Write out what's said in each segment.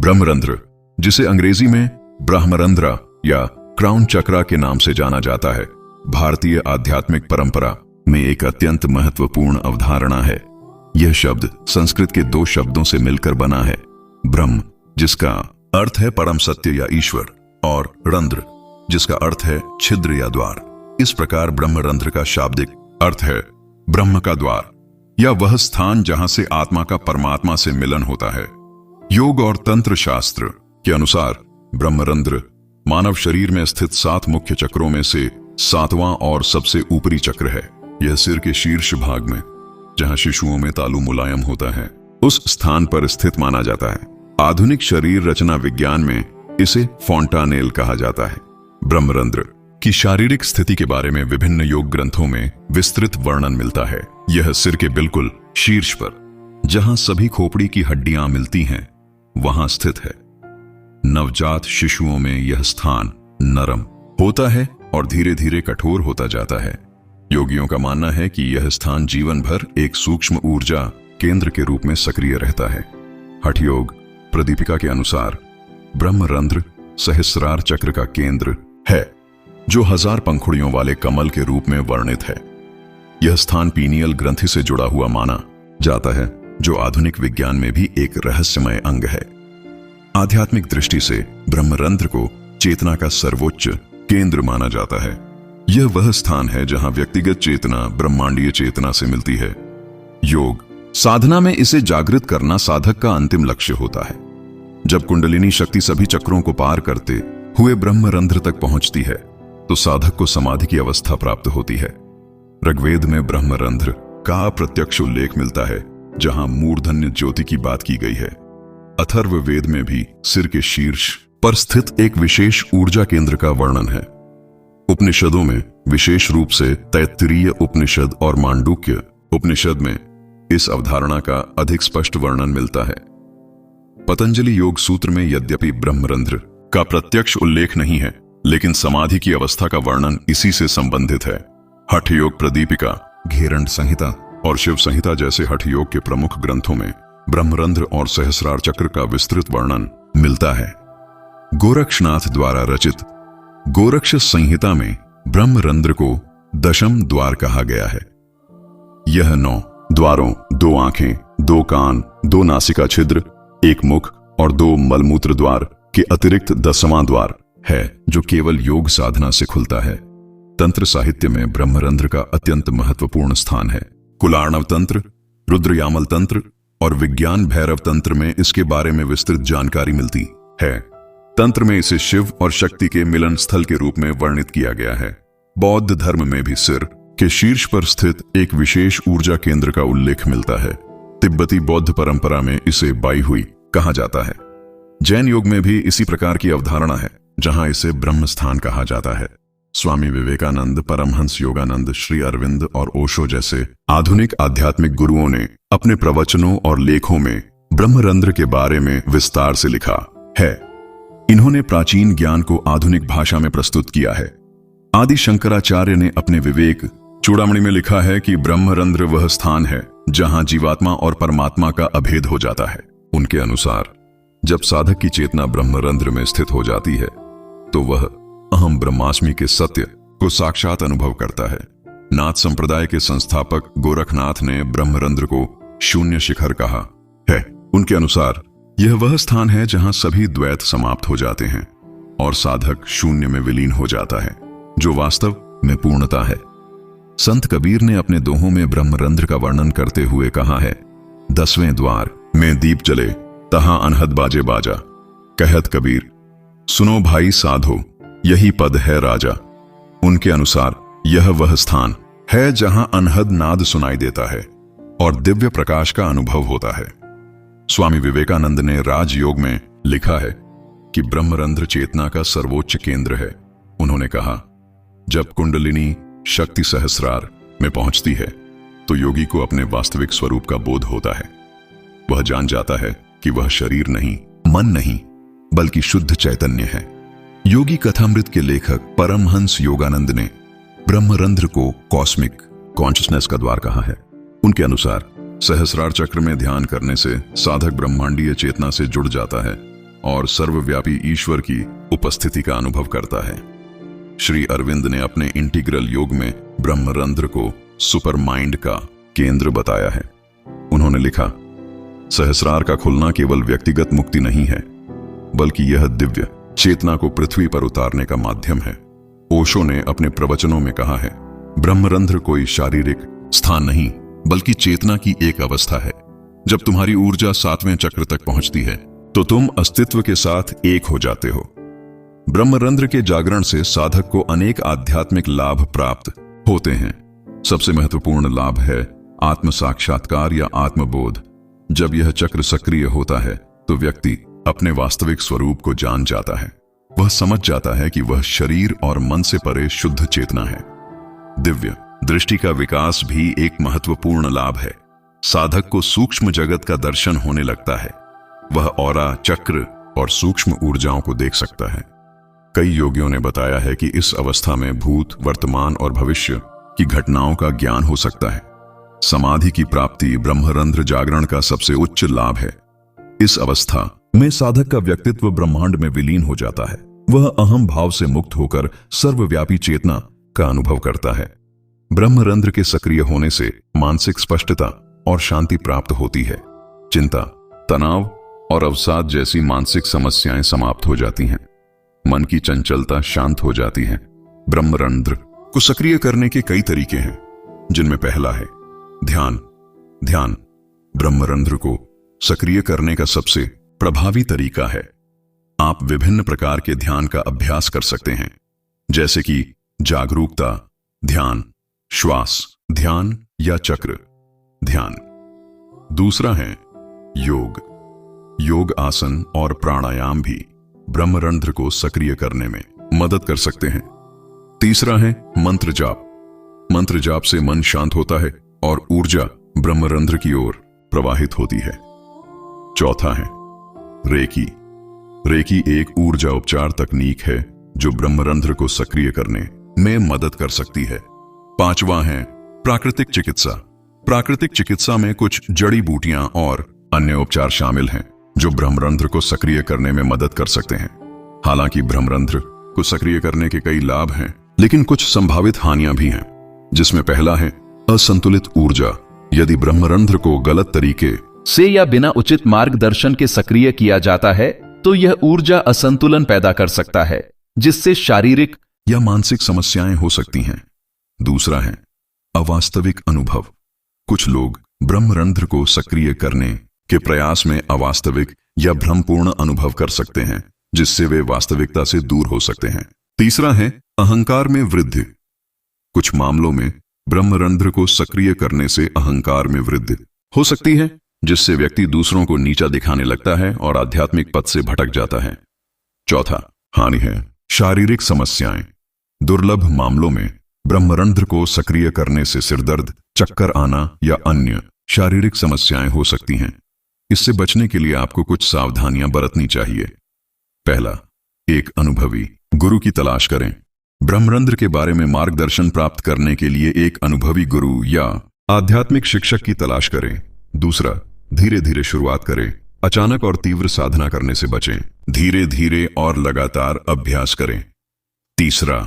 ब्रह्मरंध्र, जिसे अंग्रेजी में ब्रह्मरंध्र या क्राउन चक्रा के नाम से जाना जाता है, भारतीय आध्यात्मिक परंपरा में एक अत्यंत महत्वपूर्ण अवधारणा है। यह शब्द संस्कृत के दो शब्दों से मिलकर बना है, ब्रह्म जिसका अर्थ है परम सत्य या ईश्वर, और रंध्र जिसका अर्थ है छिद्र या द्वार। इस प्रकार ब्रह्मरंध्र का शाब्दिक अर्थ है ब्रह्म का द्वार, या वह स्थान जहां से आत्मा का परमात्मा से मिलन होता है। योग और तंत्र शास्त्र के अनुसार ब्रह्मरंध्र मानव शरीर में स्थित 7 मुख्य चक्रों में से 7वां और सबसे ऊपरी चक्र है। यह सिर के शीर्ष भाग में, जहां शिशुओं में तालु मुलायम होता है, उस स्थान पर स्थित माना जाता है। आधुनिक शरीर रचना विज्ञान में इसे फॉन्टानेल कहा जाता है। ब्रह्मरंध्र की शारीरिक स्थिति के बारे में विभिन्न योग ग्रंथों में विस्तृत वर्णन मिलता है। यह सिर के बिल्कुल शीर्ष पर, जहां सभी खोपड़ी की हड्डियां मिलती हैं, वहां स्थित है। नवजात शिशुओं में यह स्थान नरम होता है और धीरे धीरे कठोर होता जाता है। योगियों का मानना है कि यह स्थान जीवन भर एक सूक्ष्म ऊर्जा केंद्र के रूप में सक्रिय रहता है। हठ योग प्रदीपिका के अनुसार ब्रह्मरंध्र सहस्रार चक्र का केंद्र है, जो 1000 पंखुड़ियों वाले कमल के रूप में वर्णित है। यह स्थान पीनियल ग्रंथि से जुड़ा हुआ माना जाता है, जो आधुनिक विज्ञान में भी एक रहस्यमय अंग है। आध्यात्मिक दृष्टि से ब्रह्मरंध्र को चेतना का सर्वोच्च केंद्र माना जाता है। यह वह स्थान है जहां व्यक्तिगत चेतना ब्रह्मांडीय चेतना से मिलती है। योग साधना में इसे जागृत करना साधक का अंतिम लक्ष्य होता है। जब कुंडलिनी शक्ति सभी चक्रों को पार करते हुए ब्रह्मरंध्र तक पहुंचती है, तो साधक को समाधि की अवस्था प्राप्त होती है। ऋग्वेद में ब्रह्मरंध्र का अप्रत्यक्ष उल्लेख मिलता है, जहां मूर्धन्य ज्योति की बात की गई है। अथर्ववेद में भी सिर के शीर्ष पर स्थित एक विशेष ऊर्जा केंद्र का वर्णन है। उपनिषदों में विशेष रूप से तैत्तिरीय उपनिषद और मांडुक्य उपनिषद में इस अवधारणा का अधिक स्पष्ट वर्णन मिलता है। पतंजलि योग सूत्र में यद्यपि ब्रह्मरंध्र का प्रत्यक्ष उल्लेख नहीं है, लेकिन समाधि की अवस्था का वर्णन इसी से संबंधित है। हठ योग प्रदीपिका, घेरंड संहिता और शिव संहिता जैसे हठ योग के प्रमुख ग्रंथों में ब्रह्मरंध्र और सहस्रार चक्र का विस्तृत वर्णन मिलता है। गोरक्षनाथ द्वारा रचित गोरक्ष संहिता में ब्रह्मरंध्र को दशम द्वार कहा गया है। यह 9 द्वारों, 2 आंखें, 2 कान, 2 नासिका छिद्र, 1 मुख और 2 मलमूत्र द्वार के अतिरिक्त 10वां द्वार है, जो केवल योग साधना से खुलता है। तंत्र साहित्य में ब्रह्मरंध्र का अत्यंत महत्वपूर्ण स्थान है। कुलार्णव तंत्र, रुद्रयामल तंत्र और विज्ञान भैरव तंत्र में इसके बारे में विस्तृत जानकारी मिलती है। तंत्र में इसे शिव और शक्ति के मिलन स्थल के रूप में वर्णित किया गया है। बौद्ध धर्म में भी सिर के शीर्ष पर स्थित एक विशेष ऊर्जा केंद्र का उल्लेख मिलता है। तिब्बती बौद्ध परंपरा में इसे बाई हुई कहा जाता है। जैन योग में भी इसी प्रकार की अवधारणा है, जहां इसे ब्रह्म स्थान कहा जाता है। स्वामी विवेकानंद, परमहंस योगानंद, श्री अरविंद और ओशो जैसे आधुनिक आध्यात्मिक गुरुओं ने अपने प्रवचनों और लेखों में ब्रह्मरंध्र के बारे में विस्तार से लिखा है। इन्होंने प्राचीन ज्ञान को आधुनिक भाषा में प्रस्तुत किया है। आदि शंकराचार्य ने अपने विवेक चूड़ामणि में लिखा है कि ब्रह्मरंध्र वह स्थान है जहां जीवात्मा और परमात्मा का अभेद हो जाता है। उनके अनुसार जब साधक की चेतना ब्रह्मरंध्र में स्थित हो जाती है, तो वह अहम ब्रह्मास्मि के सत्य को साक्षात अनुभव करता है। नाथ संप्रदाय के संस्थापक गोरखनाथ ने ब्रह्मरंध्र को शून्य शिखर कहा है। उनके अनुसार यह वह स्थान है जहां सभी द्वैत समाप्त हो जाते हैं और साधक शून्य में विलीन हो जाता है, जो वास्तव में पूर्णता है। संत कबीर ने अपने दोहों में ब्रह्मरंध्र का वर्णन करते हुए कहा है, 10वें द्वार में दीप जले तहां अनहद बाजे बाजा, कहत कबीर सुनो भाई साधो यही पद है राजा। उनके अनुसार यह वह स्थान है जहां अनहद नाद सुनाई देता है और दिव्य प्रकाश का अनुभव होता है। स्वामी विवेकानंद ने राजयोग में लिखा है कि ब्रह्मरंध्र चेतना का सर्वोच्च केंद्र है। उन्होंने कहा, जब कुंडलिनी शक्ति सहस्रार में पहुंचती है, तो योगी को अपने वास्तविक स्वरूप का बोध होता है। वह जान जाता है कि वह शरीर नहीं, मन नहीं, बल्कि शुद्ध चैतन्य है। योगी कथामृत के लेखक परमहंस योगानंद ने ब्रह्मरंध्र को कॉस्मिक कॉन्शियसनेस का द्वार कहा है। उनके अनुसार सहस्रार चक्र में ध्यान करने से साधक ब्रह्मांडीय चेतना से जुड़ जाता है और सर्वव्यापी ईश्वर की उपस्थिति का अनुभव करता है। श्री अरविंद ने अपने इंटीग्रल योग में ब्रह्मरंध्र को सुपर माइंड का केंद्र बताया है। उन्होंने लिखा, सहस्रार का खुलना केवल व्यक्तिगत मुक्ति नहीं है, बल्कि यह दिव्य चेतना को पृथ्वी पर उतारने का माध्यम है। ओशो ने अपने प्रवचनों में कहा है, ब्रह्मरंध्र कोई शारीरिक स्थान नहीं, बल्कि चेतना की एक अवस्था है। जब तुम्हारी ऊर्जा 7वें चक्र तक पहुंचती है तो तुम अस्तित्व के साथ एक हो जाते हो। ब्रह्मरंध्र के जागरण से साधक को अनेक आध्यात्मिक लाभ प्राप्त होते हैं। सबसे महत्वपूर्ण लाभ है आत्म साक्षात्कार या आत्मबोध। जब यह चक्र सक्रिय होता है तो व्यक्ति अपने वास्तविक स्वरूप को जान जाता है। वह समझ जाता है कि वह शरीर और मन से परे शुद्ध चेतना है। दिव्य दृष्टि का विकास भी एक महत्वपूर्ण लाभ है। साधक को सूक्ष्म जगत का दर्शन होने लगता है। वह ऑरा, चक्र और सूक्ष्म ऊर्जाओं को देख सकता है। कई योगियों ने बताया है कि इस अवस्था में भूत, वर्तमान और भविष्य की घटनाओं का ज्ञान हो सकता है। समाधि की प्राप्ति ब्रह्मरंध्र जागरण का सबसे उच्च लाभ है। इस अवस्था में साधक का व्यक्तित्व ब्रह्मांड में विलीन हो जाता है। वह अहम भाव से मुक्त होकर सर्वव्यापी चेतना का अनुभव करता है। ब्रह्मरंध्र के सक्रिय होने से मानसिक स्पष्टता और शांति प्राप्त होती है। चिंता, तनाव और अवसाद जैसी मानसिक समस्याएं समाप्त हो जाती हैं। मन की चंचलता शांत हो जाती है। ब्रह्मरंध्र को सक्रिय करने के कई तरीके हैं, जिनमें पहला है ध्यान। ध्यान ब्रह्मरंध्र को सक्रिय करने का सबसे प्रभावी तरीका है। आप विभिन्न प्रकार के ध्यान का अभ्यास कर सकते हैं, जैसे कि जागरूकता ध्यान, श्वास ध्यान या चक्र ध्यान। दूसरा है योग। योग आसन और प्राणायाम भी ब्रह्मरंध्र को सक्रिय करने में मदद कर सकते हैं। तीसरा है मंत्र जाप। मंत्र जाप से मन शांत होता है और ऊर्जा ब्रह्मरंध्र की ओर प्रवाहित होती है। चौथा है रेकी। रेकी एक ऊर्जा उपचार तकनीक है जो ब्रह्मरंध्र को सक्रिय करने में मदद कर सकती है। पांचवा है प्राकृतिक चिकित्सा। प्राकृतिक चिकित्सा में कुछ जड़ी बूटियां और अन्य उपचार शामिल हैं जो ब्रह्मरंध्र को सक्रिय करने में मदद कर सकते हैं। हालांकि ब्रह्मरंध्र को सक्रिय करने के कई लाभ हैं, लेकिन कुछ संभावित हानियां भी हैं, जिसमें पहला है असंतुलित ऊर्जा। यदि ब्रह्मरंध्र को गलत तरीके से या बिना उचित मार्गदर्शन के सक्रिय किया जाता है तो यह ऊर्जा असंतुलन पैदा कर सकता है, जिससे शारीरिक या मानसिक समस्याएं हो सकती हैं। दूसरा है अवास्तविक अनुभव। कुछ लोग ब्रह्मरंध्र को सक्रिय करने के प्रयास में अवास्तविक या भ्रमपूर्ण अनुभव कर सकते हैं, जिससे वे वास्तविकता से दूर हो सकते हैं। तीसरा है अहंकार में वृद्धि। कुछ मामलों में ब्रह्मरंध्र को सक्रिय करने से अहंकार में वृद्धि हो सकती है, जिससे व्यक्ति दूसरों को नीचा दिखाने लगता है और आध्यात्मिक पथ से भटक जाता है। चौथा हानि है शारीरिक समस्याएं। दुर्लभ मामलों में ब्रह्मरंध्र को सक्रिय करने से सिरदर्द, चक्कर आना या अन्य शारीरिक समस्याएं हो सकती हैं। इससे बचने के लिए आपको कुछ सावधानियां बरतनी चाहिए। पहला, एक अनुभवी गुरु की तलाश करें। ब्रह्मरंध्र के बारे में मार्गदर्शन प्राप्त करने के लिए एक अनुभवी गुरु या आध्यात्मिक शिक्षक की तलाश करें। दूसरा, धीरे धीरे शुरुआत करें। अचानक और तीव्र साधना करने से बचें। धीरे धीरे और लगातार अभ्यास करें। तीसरा,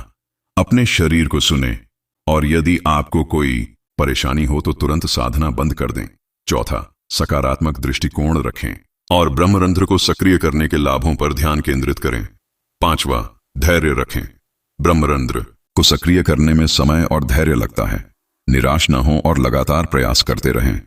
अपने शरीर को सुनें और यदि आपको कोई परेशानी हो तो तुरंत साधना बंद कर दें। चौथा, सकारात्मक दृष्टिकोण रखें और ब्रह्मरंध्र को सक्रिय करने के लाभों पर ध्यान केंद्रित करें। पांचवा, धैर्य रखें। ब्रह्मरंध्र को सक्रिय करने में समय और धैर्य लगता है। निराश न हो और लगातार प्रयास करते रहें।